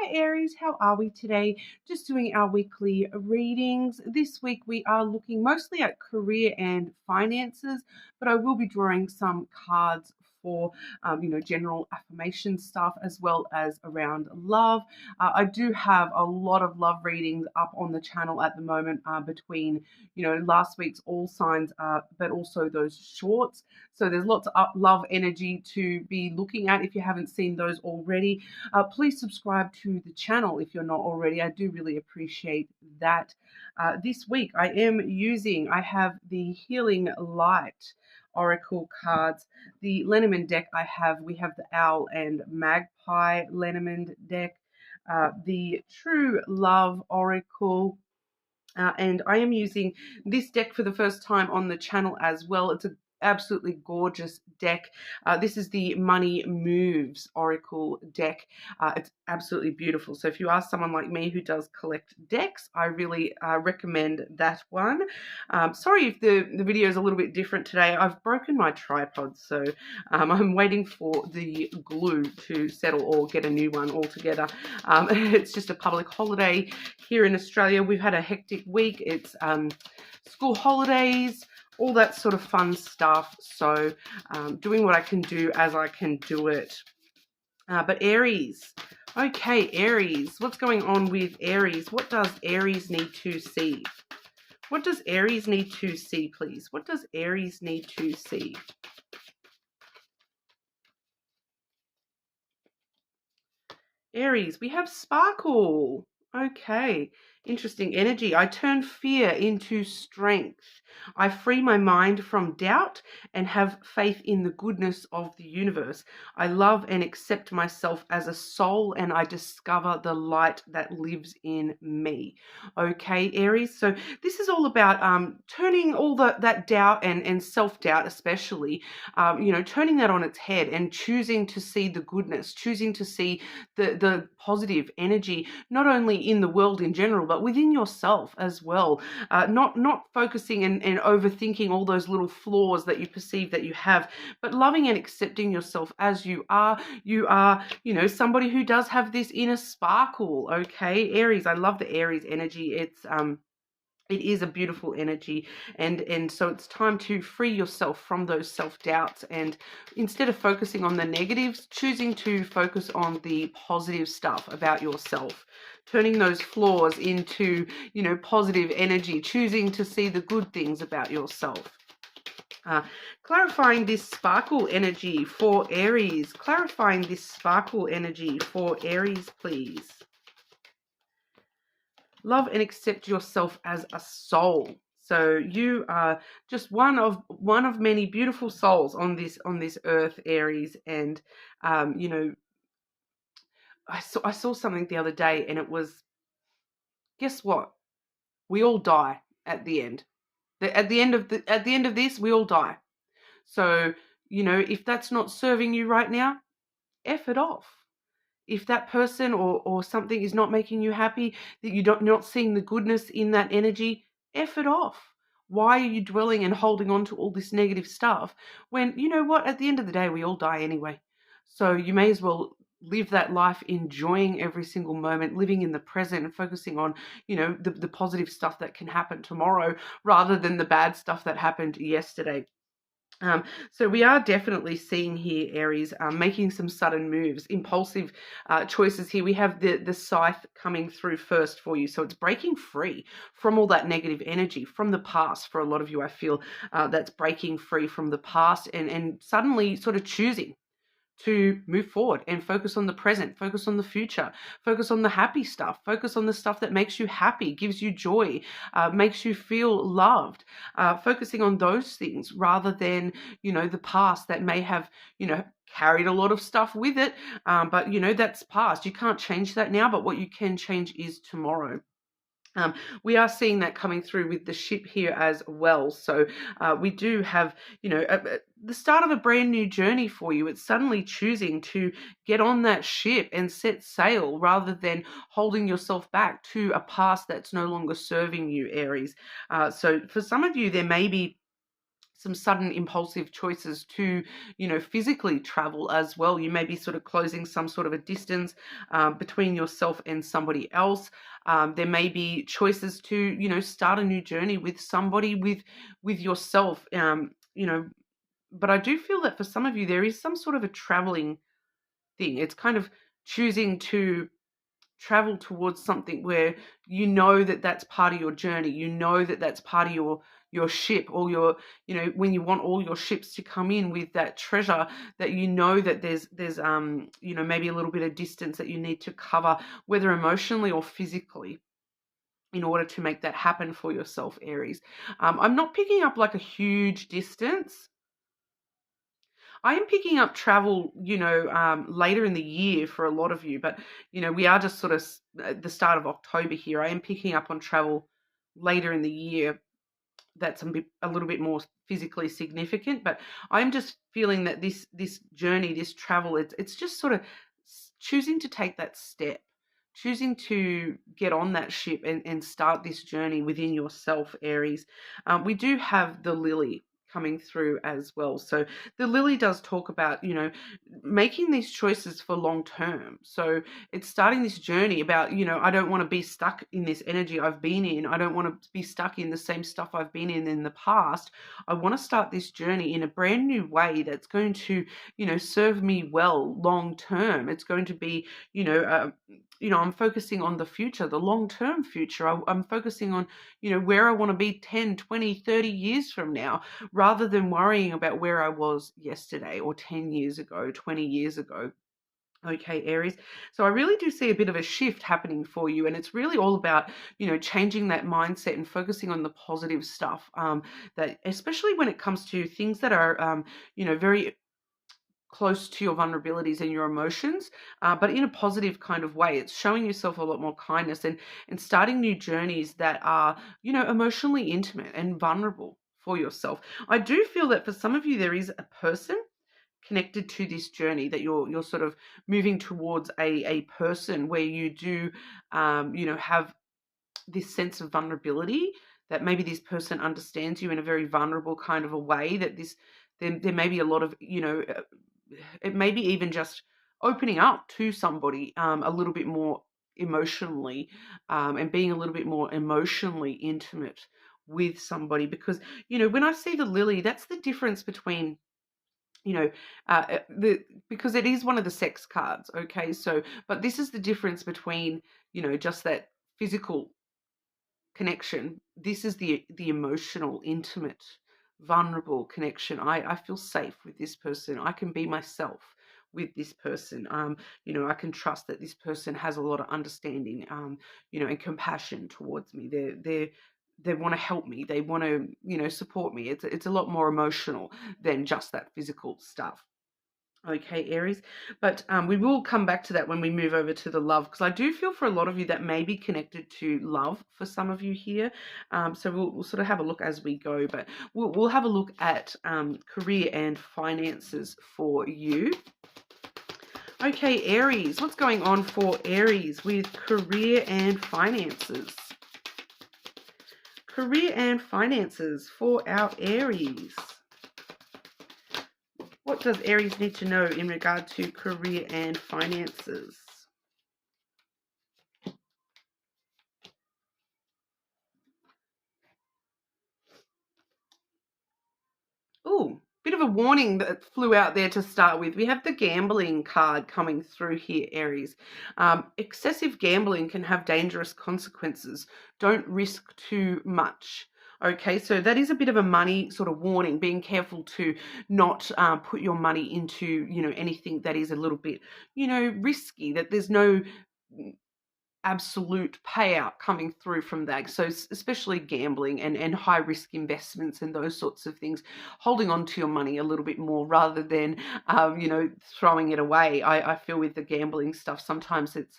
Hi Aries, how are we today? Just doing our weekly readings. This week we are looking mostly at career and finances, but I will be drawing some cards for general affirmation stuff as well as around love. I do have a lot of love readings up on the channel at the moment between last week's all signs, but also those shorts. So there's lots of love energy to be looking at if you haven't seen those already. Please subscribe to the channel if you're not already. I do really appreciate that. This week I have the Healing Light Oracle cards. The Lenormand deck we have the Owl and Magpie Lenormand deck. The True Love Oracle. And I am using this deck for the first time on the channel as well. It's a absolutely gorgeous deck. This is the Money Moves Oracle deck. It's absolutely beautiful. So if you are someone like me who does collect decks, I really recommend that one. Sorry if the video is a little bit different today. I've broken my tripod, so I'm waiting for the glue to settle or get a new one altogether. It's just a public holiday here in Australia. We've had a hectic week. It's school holidays, all that sort of fun stuff. So doing what I can do as I can do it. But Aries, okay, Aries, what's going on with Aries? What does Aries need to see? What does Aries need to see, please? What does Aries need to see? Aries, we have sparkle. Okay, interesting energy. I turn fear into strength. I free my mind from doubt and have faith in the goodness of the universe. I love and accept myself as a soul, and I discover the light that lives in me. Okay, Aries. So this is all about turning all that doubt and self-doubt, especially, turning that on its head and choosing to see the goodness, choosing to see the positive energy, not only in the world in general, but within yourself as well. Not focusing and overthinking all those little flaws that you perceive that you have, but loving and accepting yourself as you are. You are, somebody who does have this inner sparkle. Okay, Aries. I love the Aries energy. It is a beautiful energy, and so it's time to free yourself from those self-doubts, and instead of focusing on the negatives, choosing to focus on the positive stuff about yourself, turning those flaws into, positive energy, choosing to see the good things about yourself. Clarifying this sparkle energy for Aries. Clarifying this sparkle energy for Aries, please. Love and accept yourself as a soul. So you are just one of many beautiful souls on this earth, Aries. And I saw something the other day, and it was, guess what? We all die at the end. At the end of this, we all die. So if that's not serving you right now, F it off. If that person or something is not making you happy, that you're not seeing the goodness in that energy, F it off. Why are you dwelling and holding on to all this negative stuff when, you know what, at the end of the day, we all die anyway. So you may as well live that life enjoying every single moment, living in the present and focusing on, the positive stuff that can happen tomorrow rather than the bad stuff that happened yesterday. So we are definitely seeing here, Aries, making some sudden moves, impulsive choices here. We have the scythe coming through first for you. So it's breaking free from all that negative energy from the past. For a lot of you, I feel that's breaking free from the past and suddenly sort of choosing to move forward and focus on the present, focus on the future, focus on the happy stuff, focus on the stuff that makes you happy, gives you joy, makes you feel loved, focusing on those things rather than, the past that may have, carried a lot of stuff with it. But, that's past. You can't change that now, but what you can change is tomorrow. We are seeing that coming through with the ship here as well. So we do have, the start of a brand new journey for you. It's suddenly choosing to get on that ship and set sail rather than holding yourself back to a past that's no longer serving you, Aries. So for some of you, there may be some sudden impulsive choices to, physically travel as well. You may be sort of closing some sort of a distance between yourself and somebody else. There may be choices to, start a new journey with somebody, with yourself, but I do feel that for some of you, there is some sort of a traveling thing. It's kind of choosing to travel towards something where that that's part of your journey, that that's part of your ship, or when you want all your ships to come in with that treasure, that that there's maybe a little bit of distance that you need to cover, whether emotionally or physically, in order to make that happen for yourself, Aries. I'm not picking up like a huge distance. I am picking up travel, later in the year for a lot of you, but, we are just sort of at the start of October here. I am picking up on travel later in the year that's a little bit more physically significant, but I'm just feeling that this journey, this travel, it's just sort of choosing to take that step, choosing to get on that ship and start this journey within yourself, Aries. We do have the lily coming through as well. So the lily does talk about, making these choices for long term. So it's starting this journey about, I don't want to be stuck in this energy I've been in. I don't want to be stuck in the same stuff I've been in the past. I want to start this journey in a brand new way that's going to, serve me well long term. It's going to be, I'm focusing on the future, the long-term future. I'm focusing on, where I want to be 10, 20, 30 years from now, rather than worrying about where I was yesterday or 10 years ago, 20 years ago. Okay, Aries. So I really do see a bit of a shift happening for you. And it's really all about, changing that mindset and focusing on the positive stuff, that especially when it comes to things that are, very close to your vulnerabilities and your emotions, but in a positive kind of way. It's showing yourself a lot more kindness and starting new journeys that are, emotionally intimate and vulnerable for yourself. I do feel that for some of you, there is a person connected to this journey, that you're sort of moving towards a person where you do, have this sense of vulnerability, that maybe this person understands you in a very vulnerable kind of a way, that there may be a lot of, it may be even just opening up to somebody a little bit more emotionally, and being a little bit more emotionally intimate with somebody. Because, when I see the lily, that's the difference between, because it is one of the sex cards. Okay. So, but this is the difference between, just that physical connection. This is the emotional, intimate, vulnerable connection. I feel safe with this person. I can be myself with this person. I can trust that this person has a lot of understanding, and compassion towards me. They want to help me. They want to, support me. It's a lot more emotional than just that physical stuff. Okay, Aries. But we will come back to that when we move over to the love, because I do feel for a lot of you that may be connected to love for some of you here. So we'll sort of have a look as we go, but we'll have a look at career and finances for you. Okay, Aries, what's going on for Aries with career and finances? Career and finances for our Aries. What does Aries need to know in regard to career and finances? Oh, bit of a warning that flew out there to start with. We have the gambling card coming through here, Aries. Excessive gambling can have dangerous consequences. Don't risk too much. Okay, so that is a bit of a money sort of warning, being careful to not put your money into, anything that is a little bit, risky, that there's no absolute payout coming through from that. So especially gambling and high risk investments and those sorts of things, holding on to your money a little bit more rather than, throwing it away. I feel with the gambling stuff, sometimes it's,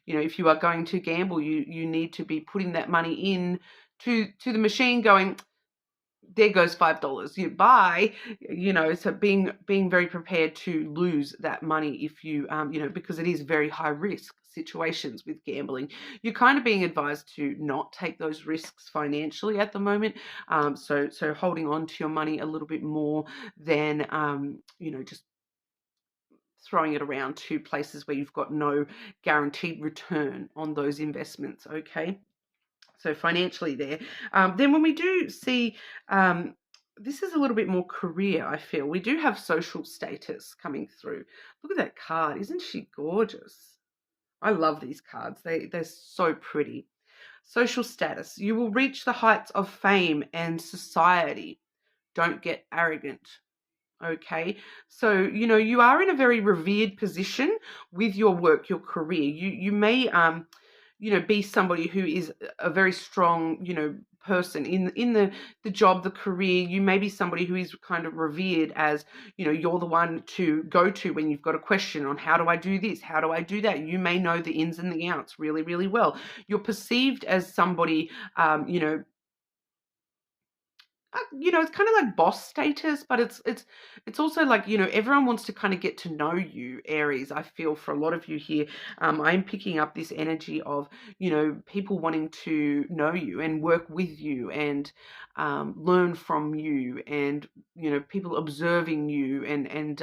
if you are going to gamble, you need to be putting that money in to the machine, going, there goes $5. You buy, so being very prepared to lose that money if you, because it is very high risk situations with gambling. You're kind of being advised to not take those risks financially at the moment. So holding on to your money a little bit more than, just throwing it around to places where you've got no guaranteed return on those investments. Okay. So financially there. Then when we do see, this is a little bit more career, I feel. We do have social status coming through. Look at that card. Isn't she gorgeous? I love these cards. They're so pretty. Social status. You will reach the heights of fame and society. Don't get arrogant. Okay. So, you are in a very revered position with your work, your career. You may be somebody who is a very strong, person in the job, the career. You may be somebody who is kind of revered as, you're the one to go to when you've got a question on how do I do this? How do I do that? You may know the ins and the outs really, really well. You're perceived as somebody, it's kind of like boss status, but it's also like, everyone wants to kind of get to know you, Aries. I feel for a lot of you here, I'm picking up this energy of, people wanting to know you and work with you and learn from you, and, people observing you, and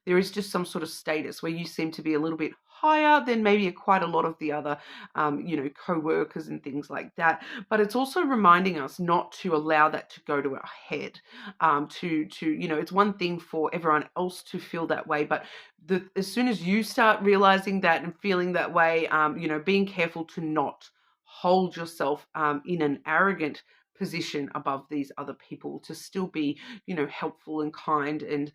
there is just some sort of status where you seem to be a little bit higher than maybe quite a lot of the other, co-workers and things like that. But it's also reminding us not to allow that to go to our head. It's one thing for everyone else to feel that way, but as soon as you start realizing that and feeling that way, being careful to not hold yourself in an arrogant position above these other people, to still be, helpful and kind and,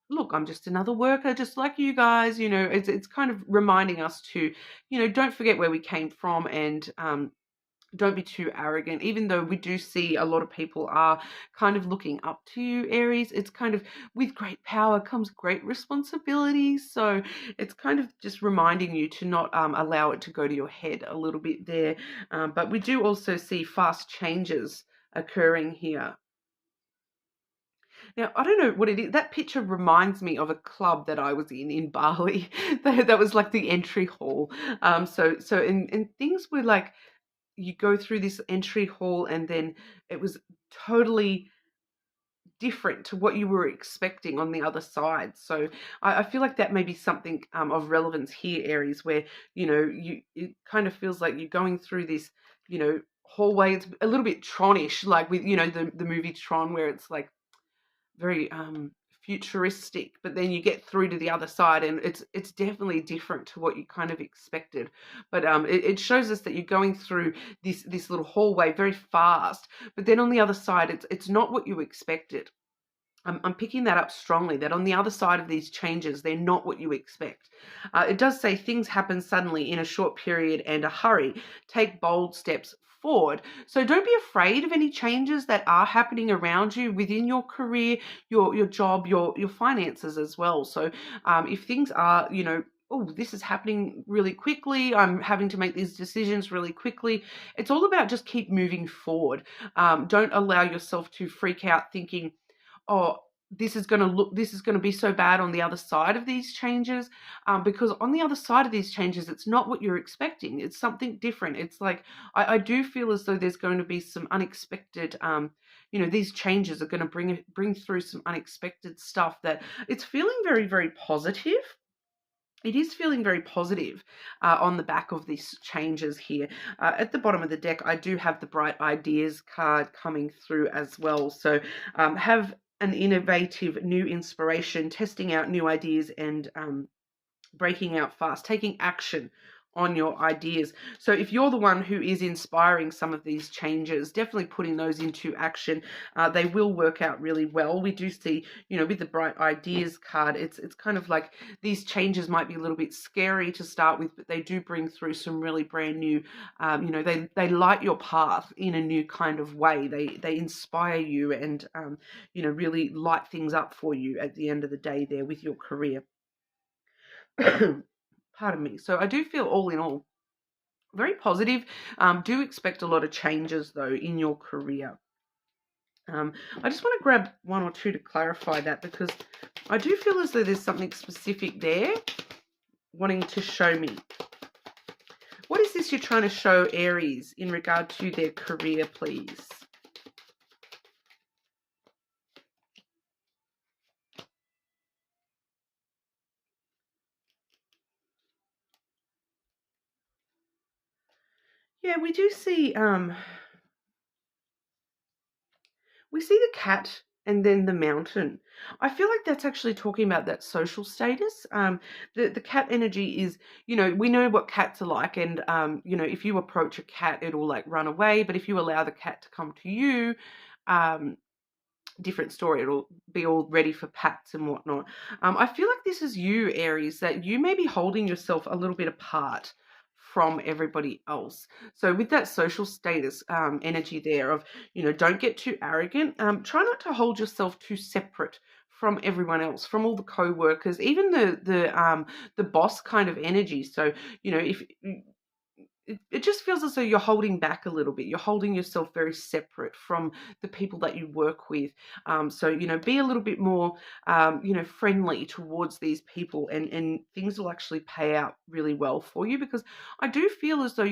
look, I'm just another worker, just like you guys. It's kind of reminding us to, don't forget where we came from, and don't be too arrogant, even though we do see a lot of people are kind of looking up to you, Aries. It's kind of, with great power comes great responsibility. So it's kind of just reminding you to not allow it to go to your head a little bit there. But we do also see fast changes occurring here. Now, I don't know what it is. That picture reminds me of a club that I was in Bali. That was like the entry hall. And things were like, you go through this entry hall and then it was totally different to what you were expecting on the other side. So I feel like that may be something of relevance here, Aries, where, it kind of feels like you're going through this, hallway. It's a little bit Tronish, like with, the movie Tron, where it's like very futuristic, but then you get through to the other side and it's definitely different to what you kind of expected. But it shows us that you're going through this little hallway very fast, but then on the other side it's not what you expected. I'm picking that up strongly, that on the other side of these changes, they're not what you expect. It does say things happen suddenly in a short period and a hurry. Take bold steps forward. So don't be afraid of any changes that are happening around you within your career, your job, your finances as well. So if things are, oh, this is happening really quickly, I'm having to make these decisions really quickly, it's all about just keep moving forward. Don't allow yourself to freak out thinking, oh, this is going to be so bad on the other side of these changes, because on the other side of these changes, it's not what you're expecting. It's something different. It's like, I do feel as though there's going to be some unexpected, these changes are going to bring through some unexpected stuff, that it's feeling very, very positive. It is feeling very positive on the back of these changes here. At the bottom of the deck, I do have the Bright Ideas card coming through as well. So have an innovative new inspiration, testing out new ideas, and breaking out fast, taking action on your ideas. So if you're the one who is inspiring some of these changes, definitely putting those into action. They will work out really well. We do see, with the Bright Ideas card, it's kind of like these changes might be a little bit scary to start with, but they do bring through some really brand new, they light your path in a new kind of way. They inspire you and, really light things up for you at the end of the day there with your career. Pardon me. So I do feel, all in all, very positive. Do expect a lot of changes though in your career. I just want to grab one or two to clarify that, because I do feel as though there's something specific there wanting to show me? What is this you're trying to show Aries in regard to their career, please? Yeah, we do see the cat and then the mountain. I feel like that's actually talking about that social status. The cat energy is, we know what cats are like, and if you approach a cat, it'll like run away. But if you allow the cat to come to you, um, different story. It'll be all ready for pats and whatnot. I feel like this is you, Aries, that you may be holding yourself a little bit apart from everybody else. So with that social status energy there of, don't get too arrogant. Try not to hold yourself too separate from everyone else, from all the co-workers, even the boss kind of energy. So, if it just feels as though you're holding back a little bit. You're holding yourself very separate from the people that you work with. So, be a little bit more, friendly towards these people, and things will actually pay out really well for you, because I do feel as though,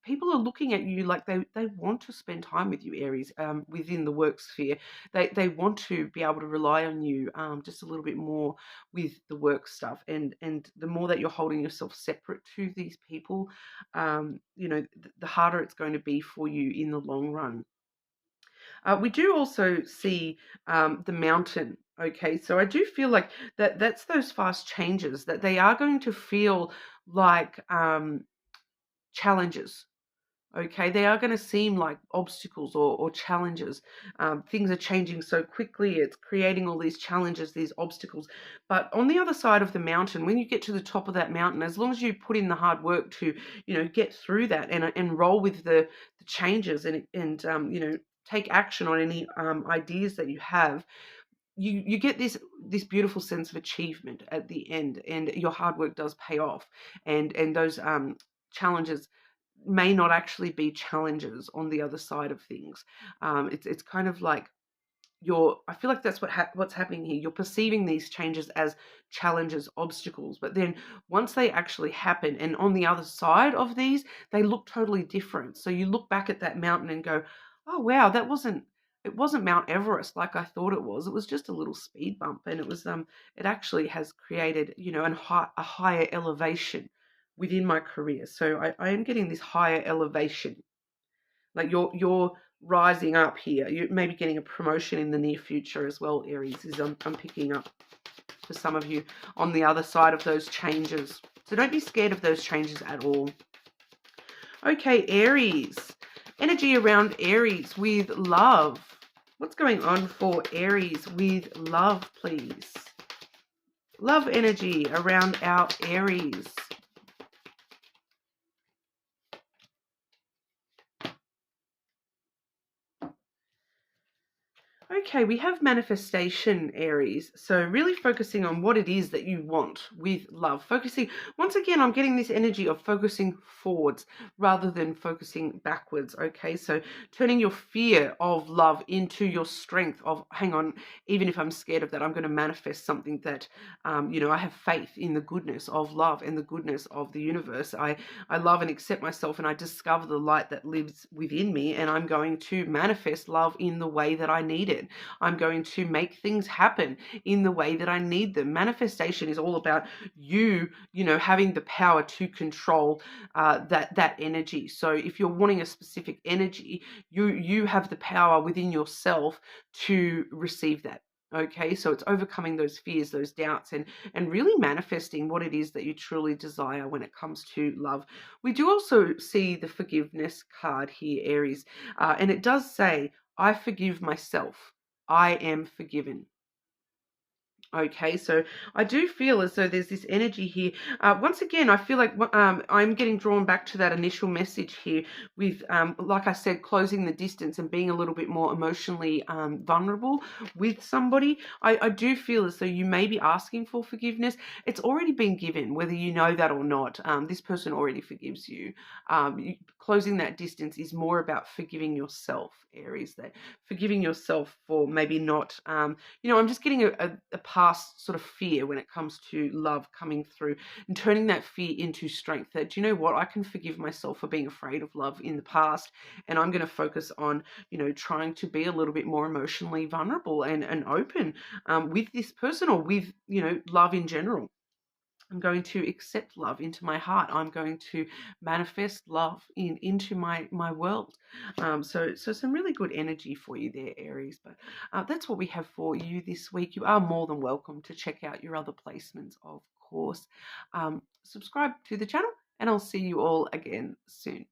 people are looking at you like they want to spend time with you, Aries, within the work sphere. They want to be able to rely on you just a little bit more with the work stuff. And the more that you're holding yourself separate to these people, the harder it's going to be for you in the long run. We do also see the mountain. Okay, so I do feel like that's those fast changes, that they are going to feel like challenges. Okay, they are going to seem like obstacles or challenges. Things are changing so quickly, it's creating all these challenges, these obstacles. But on the other side of the mountain, when you get to the top of that mountain, as long as you put in the hard work to, get through that and roll with the changes and take action on any ideas that you have, you get this beautiful sense of achievement at the end, and your hard work does pay off, and those challenges may not actually be challenges on the other side of things. It's kind of like I feel like that's what's happening here. You're perceiving these changes as challenges, obstacles, but then once they actually happen, and on the other side of these, they look totally different. So you look back at that mountain and go, oh wow, it wasn't Mount Everest like I thought it was. It was just a little speed bump, and it actually has created, a higher elevation within my career. So I am getting this higher elevation, like you're rising up here. You may be getting a promotion in the near future as well, Aries, is I'm picking up for some of you on the other side of those changes. So don't be scared of those changes at all. Okay, Aries. Energy around Aries with love. What's going on for Aries with love, please? Love energy around our Aries. Okay, we have manifestation, Aries. So really focusing on what it is that you want with love. Focusing, once again, I'm getting this energy of focusing forwards rather than focusing backwards. Okay, so turning your fear of love into your strength of, hang on, even if I'm scared of that, I'm going to manifest something that, I have faith in the goodness of love and the goodness of the universe. I love and accept myself, and I discover the light that lives within me, and I'm going to manifest love in the way that I need it. I'm going to make things happen in the way that I need them. Manifestation is all about you, having the power to control that energy. So if you're wanting a specific energy, you have the power within yourself to receive that. Okay, so it's overcoming those fears, those doubts, and really manifesting what it is that you truly desire when it comes to love. We do also see the forgiveness card here, Aries, and it does say, I forgive myself. I am forgiven. Okay, so I do feel as though there's this energy here. Once again, I feel like I'm getting drawn back to that initial message here with, like I said, closing the distance and being a little bit more emotionally vulnerable with somebody. I do feel as though you may be asking for forgiveness. It's already been given, whether you know that or not. This person already forgives you. Closing that distance is more about forgiving yourself, Aries, that forgiving yourself for maybe not, I'm just getting a part past sort of fear when it comes to love coming through, and turning that fear into strength. That, do you know what? I can forgive myself for being afraid of love in the past, and I'm going to focus on, trying to be a little bit more emotionally vulnerable and open with this person, or with, love in general. I'm going to accept love into my heart. I'm going to manifest love into my world. So some really good energy for you there, Aries. But that's what we have for you this week. You are more than welcome to check out your other placements, of course. Subscribe to the channel, and I'll see you all again soon.